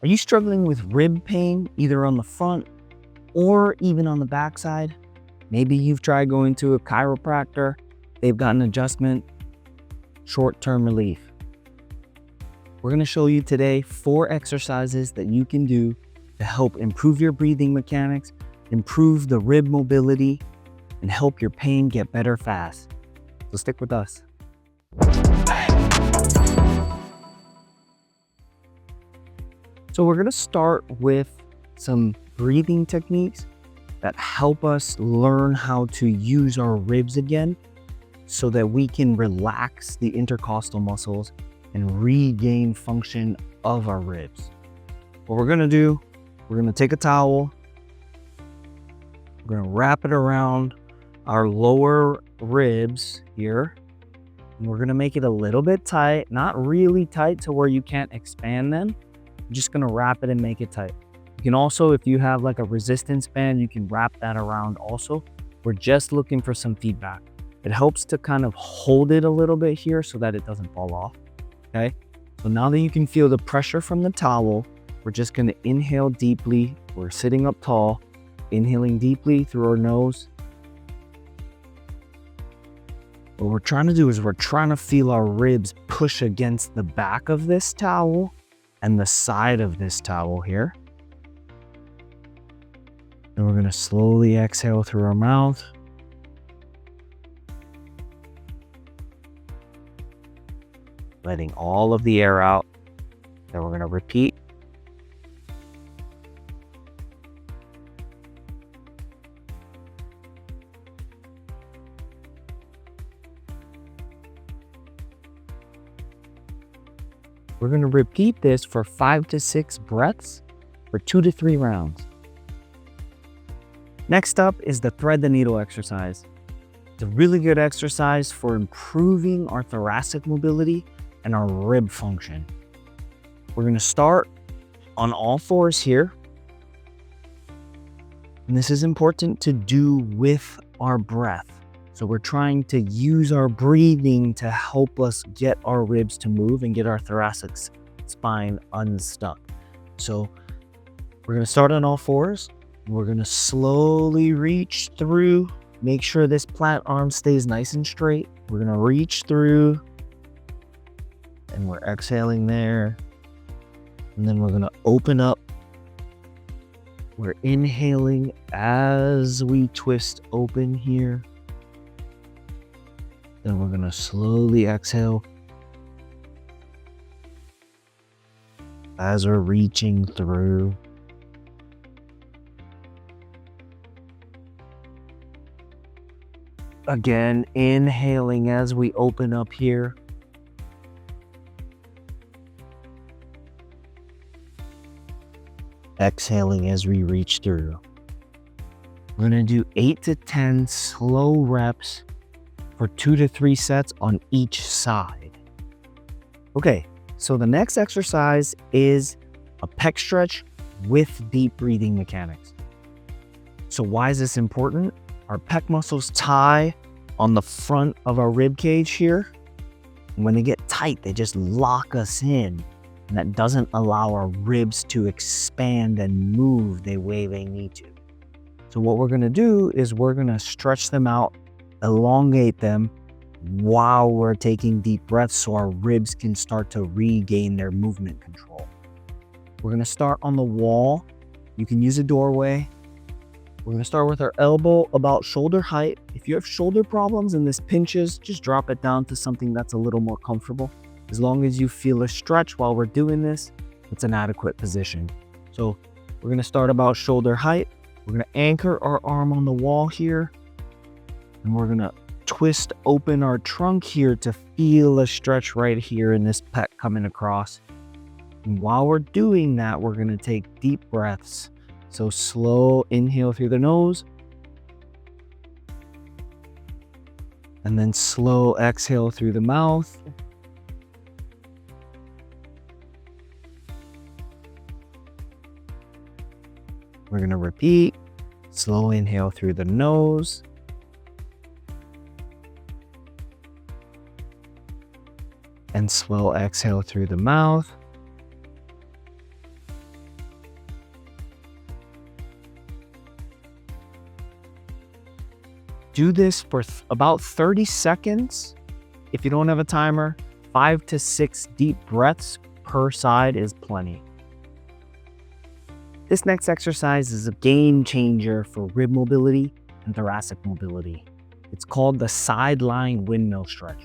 Are you struggling with rib pain, either on the front or even on the backside? Maybe you've tried going to a chiropractor, they've got an adjustment, short-term relief. We're going to show you today 4 exercises that you can do to help improve your breathing mechanics, improve the rib mobility, and help your pain get better fast. So stick with us. So we're going to start with some breathing techniques that help us learn how to use our ribs again so that we can relax the intercostal muscles and regain function of our ribs. What we're going to do, we're going to take a towel, we're going to wrap it around our lower ribs here, and we're going to make it a little bit tight, not really tight to where you can't expand them. I'm just going to wrap it and make it tight. You can also, if you have like a resistance band, you can wrap that around also. We're just looking for some feedback. It helps to kind of hold it a little bit here so that it doesn't fall off, okay? So now that you can feel the pressure from the towel, we're just going to inhale deeply. We're sitting up tall, inhaling deeply through our nose. What we're trying to do is we're trying to feel our ribs push against the back of this towel and the side of this towel here. And we're going to slowly exhale through our mouth. Letting all of the air out. Then we're going to repeat. We're going to repeat this for 5 to 6 breaths for 2 to 3 rounds. Next up is the thread the needle exercise. It's a really good exercise for improving our thoracic mobility and our rib function. We're going to start on all fours here. And this is important to do with our breath. So we're trying to use our breathing to help us get our ribs to move and get our thoracic spine unstuck. So we're going to start on all fours. We're going to slowly reach through. Make sure this plant arm stays nice and straight. We're going to reach through. And we're exhaling there. And then we're going to open up. We're inhaling as we twist open here. Then we're going to slowly exhale as we're reaching through. Again, inhaling as we open up here. Exhaling as we reach through. We're going to do 8 to 10 slow reps for 2 to 3 sets on each side. Okay, so the next exercise is a pec stretch with deep breathing mechanics. So why is this important? Our pec muscles tie on the front of our rib cage here. And when they get tight, they just lock us in. And that doesn't allow our ribs to expand and move the way they need to. So what we're gonna do is we're gonna stretch them out, elongate them while we're taking deep breaths so our ribs can start to regain their movement control. We're gonna start on the wall. You can use a doorway. We're gonna start with our elbow about shoulder height. If you have shoulder problems and this pinches, just drop it down to something that's a little more comfortable. As long as you feel a stretch while we're doing this, it's an adequate position. So we're gonna start about shoulder height. We're gonna anchor our arm on the wall here. And we're gonna twist open our trunk here to feel a stretch right here in this pec coming across. And while we're doing that, we're gonna take deep breaths. So slow inhale through the nose. And then slow exhale through the mouth. We're going to repeat. Slow inhale through the nose. And slow exhale through the mouth. Do this for about 30 seconds. If you don't have a timer, 5 to 6 deep breaths per side is plenty. This next exercise is a game changer for rib mobility and thoracic mobility. It's called the sideline windmill stretch.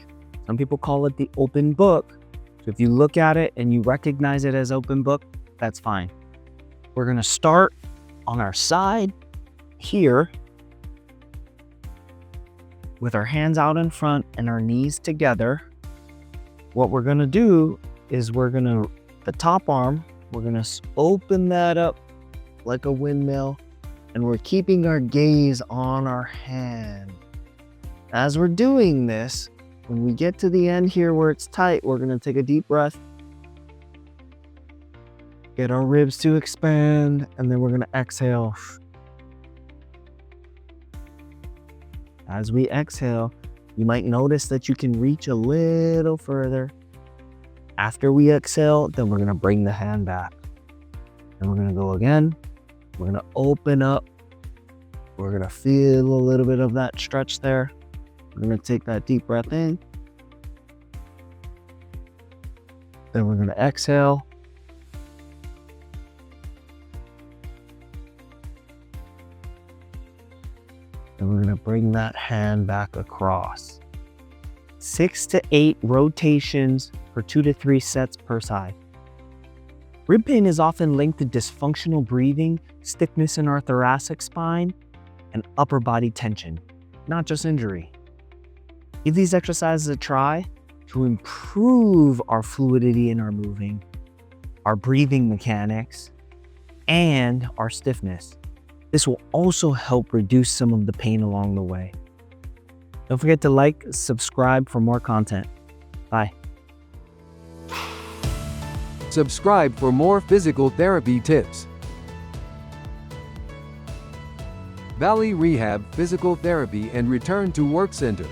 Some people call it the open book. So if you look at it and you recognize it as open book, that's fine. We're gonna start on our side here with our hands out in front and our knees together. What we're gonna do is the top arm, we're gonna open that up like a windmill, and we're keeping our gaze on our hand. As we're doing this, when we get to the end here where it's tight, we're gonna take a deep breath, get our ribs to expand, and then we're gonna exhale. As we exhale, you might notice that you can reach a little further. After we exhale, then we're gonna bring the hand back. And we're gonna go again. We're gonna open up. We're gonna feel a little bit of that stretch there. We're gonna take that deep breath in. Then we're gonna exhale. And we're gonna bring that hand back across. 6 to 8 rotations for 2 to 3 sets per side. Rib pain is often linked to dysfunctional breathing, stiffness in our thoracic spine, and upper body tension, not just injury. Give these exercises a try to improve our fluidity in our moving, our breathing mechanics, and our stiffness. This will also help reduce some of the pain along the way. Don't forget to like, subscribe for more content. Bye. Subscribe for more physical therapy tips. Valley Rehab Physical Therapy and Return to Work Center.